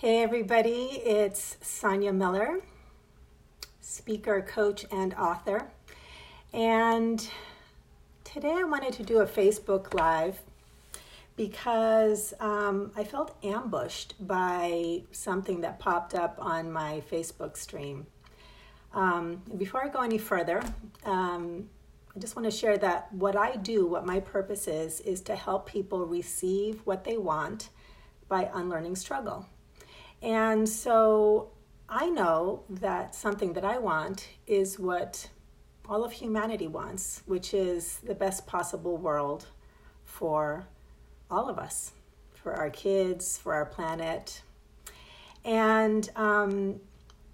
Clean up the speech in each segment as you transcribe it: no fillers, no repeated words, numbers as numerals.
Hey everybody, it's Sonia Miller, speaker, coach, and author. And today I wanted to do a Facebook Live because I felt ambushed by something that popped up on my Facebook stream. Before I go any further, I just want to share that what I do, what my purpose is to help people receive what they want by unlearning struggle. And so I know that something that I want is what all of humanity wants, which is the best possible world for all of us, for our kids, for our planet. And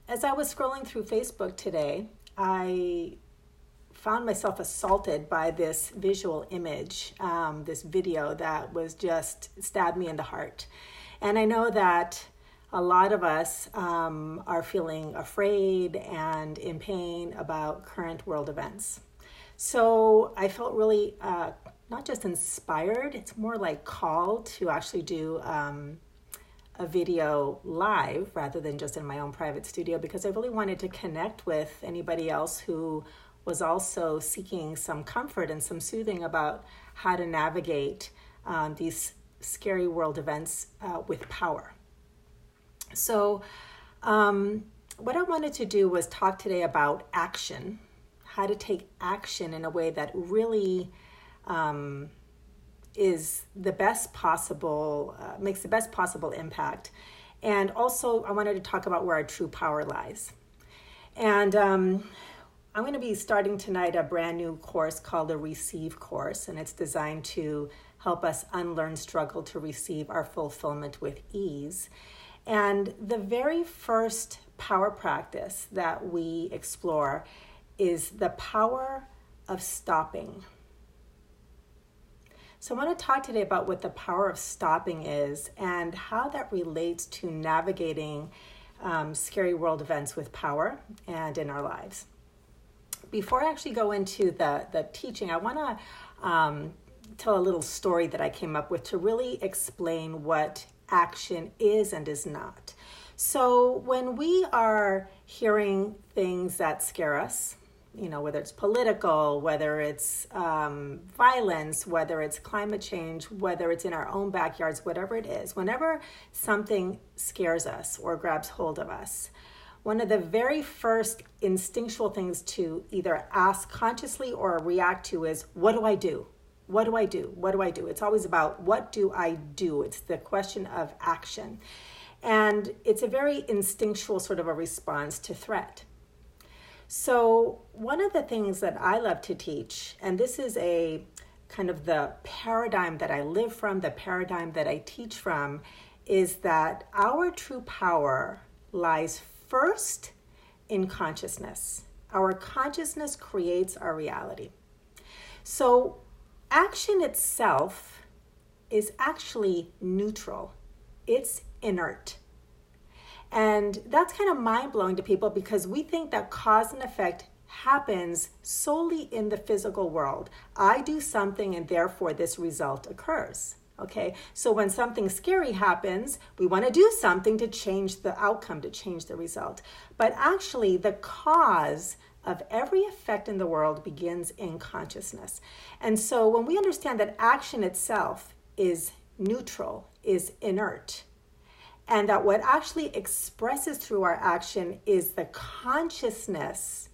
as I was scrolling through Facebook today, I found myself assaulted by this visual image, this video that was just stabbed me in the heart. And I know that a lot of us are feeling afraid and in pain about current world events. So I felt really not just inspired, it's more like called to actually do a video live rather than just in my own private studio, because I really wanted to connect with anybody else who was also seeking some comfort and some soothing about how to navigate these scary world events with power. So what I wanted to do was talk today about action, how to take action in a way that really is the best possible, makes the best possible impact. And also I wanted to talk about where our true power lies. And I'm going to be starting tonight a brand new course called the Receive course, and it's designed to help us unlearn struggle to receive our fulfillment with ease. And the very first power practice that we explore is the power of stopping. So I want to talk today about what the power of stopping is and how that relates to navigating scary world events with power and in our lives. Before I actually go into the teaching, I want to tell a little story that I came up with to really explain what action is and is not. So when we are hearing things that scare us, whether it's political, whether it's violence, whether it's climate change, whether it's in our own backyards, whatever it is, whenever something scares us or grabs hold of us, one of the very first instinctual things to either ask consciously or react to is, what do I do? What do I do? What do I do? It's always about what do I do? It's the question of action. And it's a very instinctual sort of a response to threat. So one of the things that I love to teach, and this is a kind of the paradigm that I live from, the paradigm that I teach from, is that our true power lies first in consciousness. Our consciousness creates our reality. So action itself is actually neutral. It's inert. And that's kind of mind-blowing to people because we think that cause and effect happens solely in the physical world. I do something and therefore this result occurs. Okay, so when something scary happens, we want to do something to change the outcome, to change the result. But actually, the cause of every effect in the world begins in consciousness. And so when we understand that action itself is neutral, is inert, and that what actually expresses through our action is the consciousness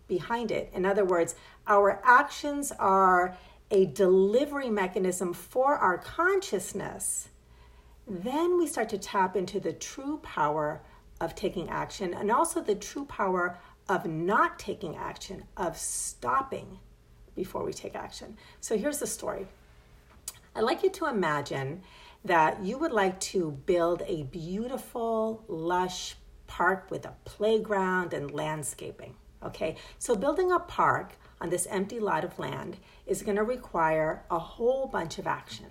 behind it. In other words, our actions are a delivery mechanism for our consciousness, then we start to tap into the true power of taking action and also the true power of not taking action, of stopping before we take action. So here's the story. I'd like you to imagine that you would like to build a beautiful, lush park with a playground and landscaping. Okay, so building a park on this empty lot of land is going to require a whole bunch of action.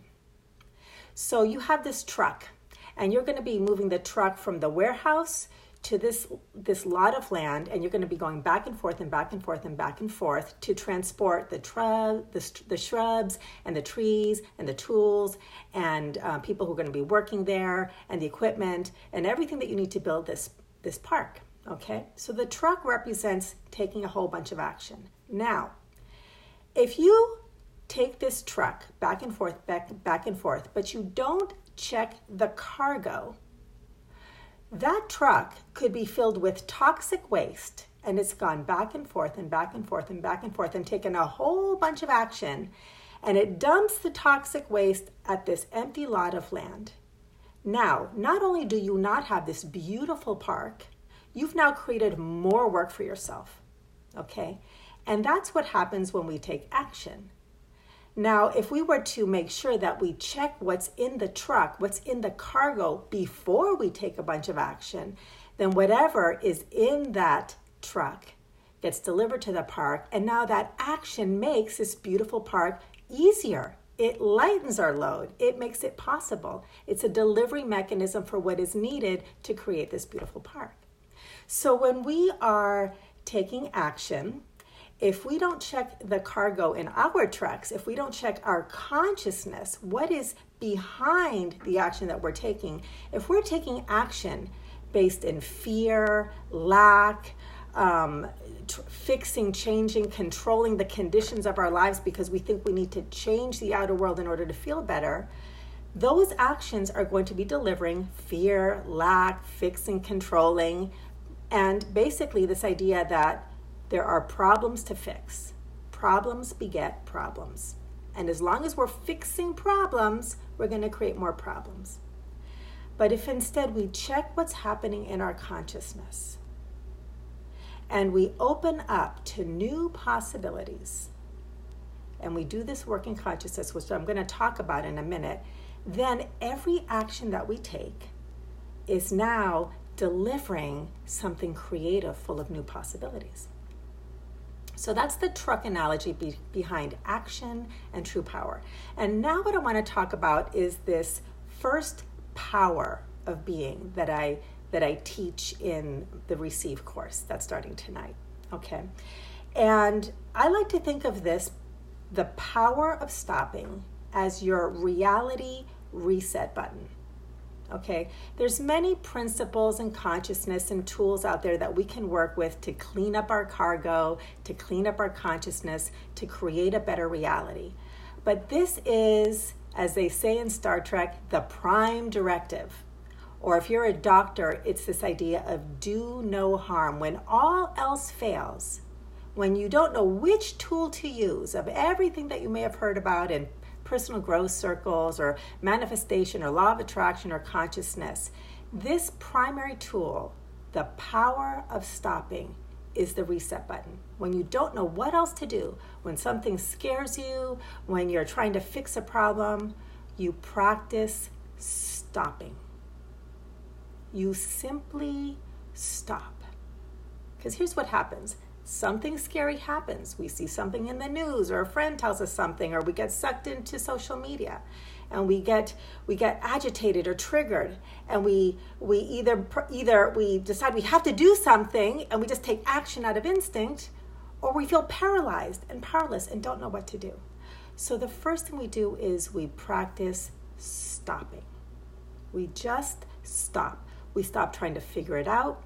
So you have this truck, and you're going to be moving the truck from the warehouse to this lot of land, and you're going to be going back and forth and back and forth and back and forth to transport the shrubs and the trees and the tools and people who are going to be working there and the equipment and everything that you need to build this park. Okay, so the truck represents taking a whole bunch of action. Now, if you take this truck back and forth, but you don't check the cargo, that truck could be filled with toxic waste, and it's gone back and forth and back and forth and back and forth and taken a whole bunch of action, and it dumps the toxic waste at this empty lot of land. Now, not only do you not have this beautiful park, you've now created more work for yourself, okay? And that's what happens when we take action. Now, if we were to make sure that we check what's in the truck, what's in the cargo before we take a bunch of action, then whatever is in that truck gets delivered to the park, and now that action makes this beautiful park easier. It lightens our load. It makes it possible. It's a delivery mechanism for what is needed to create this beautiful park. So when we are taking action, if we don't check the cargo in our trucks, if we don't check our consciousness, what is behind the action that we're taking, if we're taking action based in fear, lack, fixing, changing, controlling the conditions of our lives because we think we need to change the outer world in order to feel better, those actions are going to be delivering fear, lack, fixing, controlling, and basically this idea that there are problems to fix. Problems beget problems. And as long as we're fixing problems, we're going to create more problems. But if instead we check what's happening in our consciousness and we open up to new possibilities, and we do this work in consciousness, which I'm going to talk about in a minute, then every action that we take is now delivering something creative full of new possibilities. So that's the truck analogy behind action and true power. And now what I want to talk about is this first power of being that I teach in the Receive course that's starting tonight. Okay. And I like to think of this, the power of stopping, as your reality reset button. Okay, there's many principles and consciousness and tools out there that we can work with to clean up our cargo, to clean up our consciousness, to create a better reality. But this is, as they say in Star Trek, the prime directive. Or if you're a doctor, it's this idea of do no harm. When all else fails, when you don't know which tool to use of everything that you may have heard about in personal growth circles or manifestation or law of attraction or consciousness, this primary tool, the power of stopping, is the reset button. When you don't know what else to do, when something scares you, when you're trying to fix a problem, you practice stopping. You simply stop. Because here's what happens. Something scary happens. We see something in the news, or a friend tells us something, or we get sucked into social media, and we get agitated or triggered, and we either we decide we have to do something and we just take action out of instinct, or we feel paralyzed and powerless and don't know what to do. So the first thing we do is we practice stopping. We just stop. We stop trying to figure it out.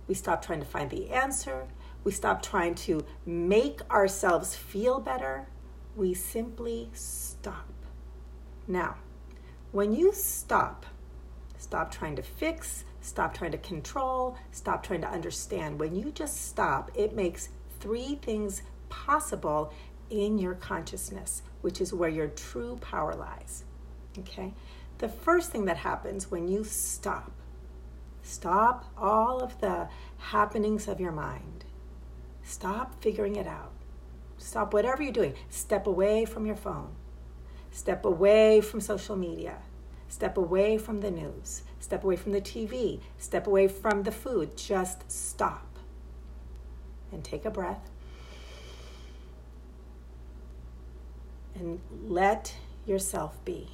We stop trying to find the answer. We stop trying to make ourselves feel better. We simply stop. Now, when you stop trying to fix, stop trying to control, stop trying to understand. When you just stop, it makes three things possible in your consciousness, which is where your true power lies. Okay? The first thing that happens when you stop all of the happenings of your mind. Stop figuring it out. Stop whatever you're doing. Step away from your phone. Step away from social media. Step away from the news. Step away from the TV. Step away from the food. Just stop. And take a breath. And let yourself be.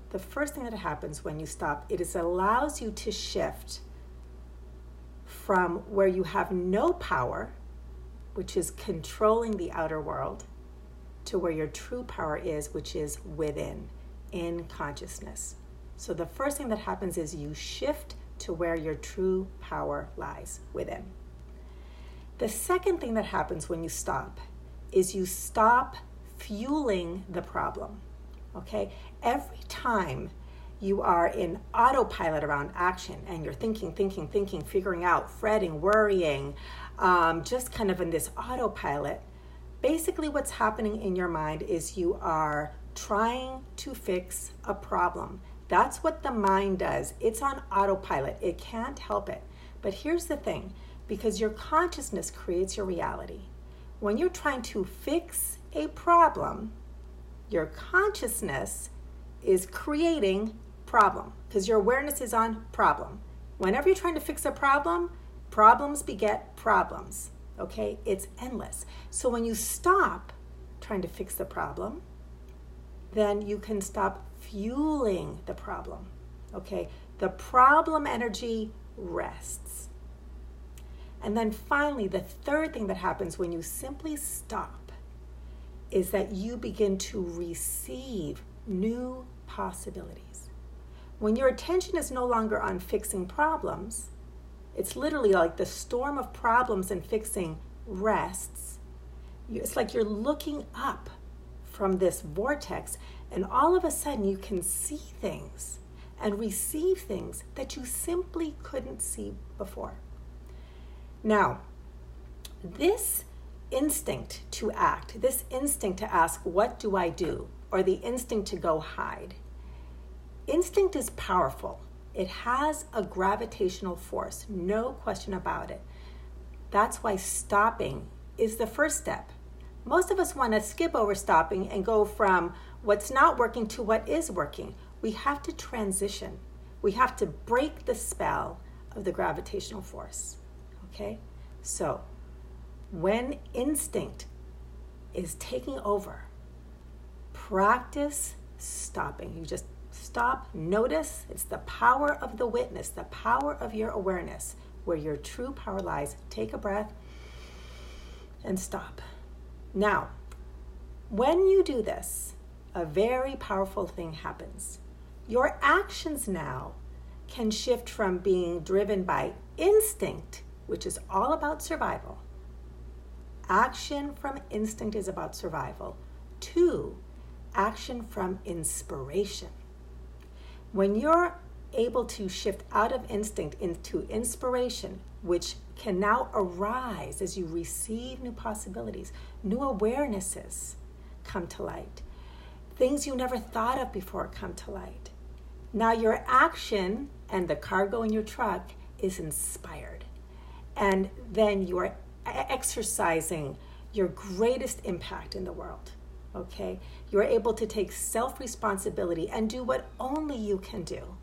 The first thing that happens when you stop, it allows you to shift from where you have no power, which is controlling the outer world, to where your true power is, which is within, in consciousness. So the first thing that happens is you shift to where your true power lies, within. The second thing that happens when you stop is you stop fueling the problem, okay? Every time you are in autopilot around action and you're thinking, figuring out, fretting, worrying, just kind of in this autopilot, basically what's happening in your mind is you are trying to fix a problem. That's what the mind does. It's on autopilot. It can't help it. But here's the thing, because your consciousness creates your reality. When you're trying to fix a problem, your consciousness is creating problem, because your awareness is on problem. Whenever you're trying to fix a problem, problems beget problems, okay? It's endless. So when you stop trying to fix the problem, then you can stop fueling the problem, okay? The problem energy rests. And then finally, the third thing that happens when you simply stop is that you begin to receive new possibilities. When your attention is no longer on fixing problems, it's literally like the storm of problems and fixing rests. It's like you're looking up from this vortex, and all of a sudden you can see things and receive things that you simply couldn't see before. Now, this instinct to act, this instinct to ask, what do I do? Or the instinct to go hide. Instinct is powerful. It has a gravitational force, no question about it. That's why stopping is the first step. Most of us want to skip over stopping and go from what's not working to what is working. We have to transition. We have to break the spell of the gravitational force. Okay? So, when instinct is taking over, practice stopping. You just stop, notice. It's the power of the witness, the power of your awareness, where your true power lies. Take a breath and stop. Now, when you do this, a very powerful thing happens. Your actions now can shift from being driven by instinct, which is all about survival. Action from instinct is about survival, to action from inspiration. When you're able to shift out of instinct into inspiration, which can now arise as you receive new possibilities, new awarenesses come to light, things you never thought of before come to light. Now your action and the cargo in your truck is inspired. And then you are exercising your greatest impact in the world, okay? You're able to take self-responsibility and do what only you can do,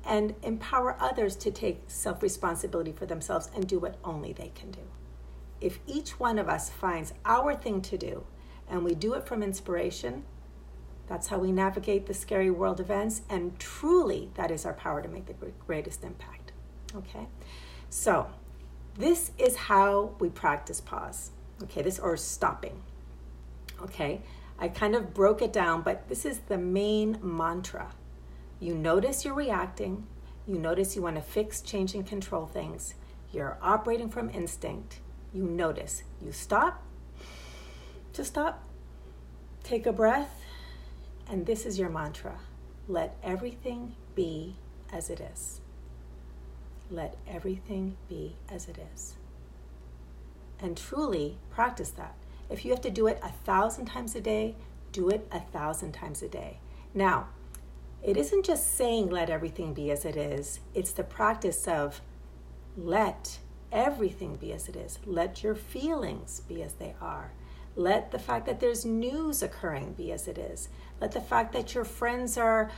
and empower others to take self-responsibility for themselves and do what only they can do. If each one of us finds our thing to do, and we do it from inspiration, that's how we navigate the scary world events, and truly that is our power to make the greatest impact, okay? So, this is how we practice pause, okay? Or stopping, okay? I kind of broke it down, but this is the main mantra. You notice you're reacting. You notice you want to fix, change, and control things. You're operating from instinct. You notice. You stop. Just stop. Take a breath. And this is your mantra. Let everything be as it is. Let everything be as it is. And truly practice that. If you have to do it 1,000 times a day, do it 1,000 times a day. Now, it isn't just saying let everything be as it is. It's the practice of let everything be as it is. Let your feelings be as they are. Let the fact that there's news occurring be as it is. Let the fact that your friends are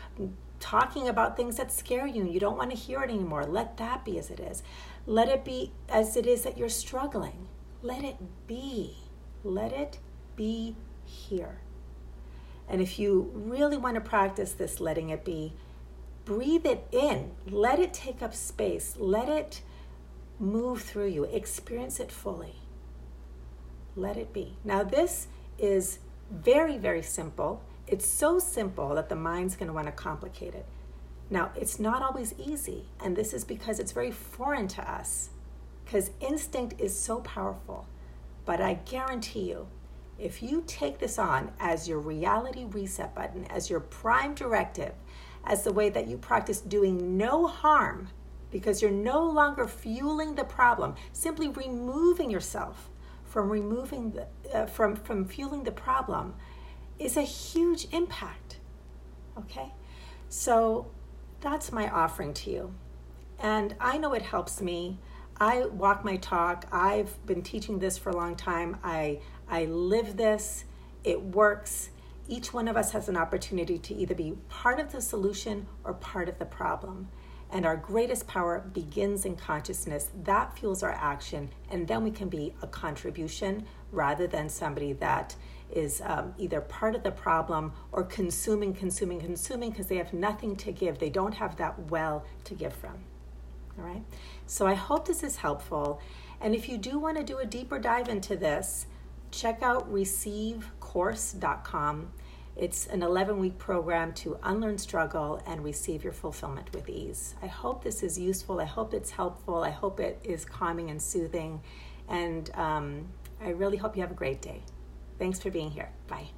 talking about things that scare you and you don't want to hear it anymore. Let that be as it is. Let it be as it is that you're struggling. Let it be. Let it be here. And if you really want to practice this letting it be, breathe it in. Let it take up space. Let it move through you. Experience it fully. Let it be. Now, this is very, very simple. It's so simple that the mind's going to want to complicate it. Now, it's not always easy, and this is because it's very foreign to us, because instinct is so powerful. But I guarantee you, if you take this on as your reality reset button, as your prime directive, as the way that you practice doing no harm, because you're no longer fueling the problem, simply removing yourself from from fueling the problem is a huge impact. Okay? So that's my offering to you. And I know it helps me. I walk my talk. I've been teaching this for a long time. I live this. It works. Each one of us has an opportunity to either be part of the solution or part of the problem. And our greatest power begins in consciousness. That fuels our action, and then we can be a contribution rather than somebody that is either part of the problem or consuming because they have nothing to give. They don't have that well to give from. All right? So I hope this is helpful. And if you do want to do a deeper dive into this, check out receivecourse.com. It's an 11-week program to unlearn struggle and receive your fulfillment with ease. I hope this is useful. I hope it's helpful. I hope it is calming and soothing. And I really hope you have a great day. Thanks for being here. Bye.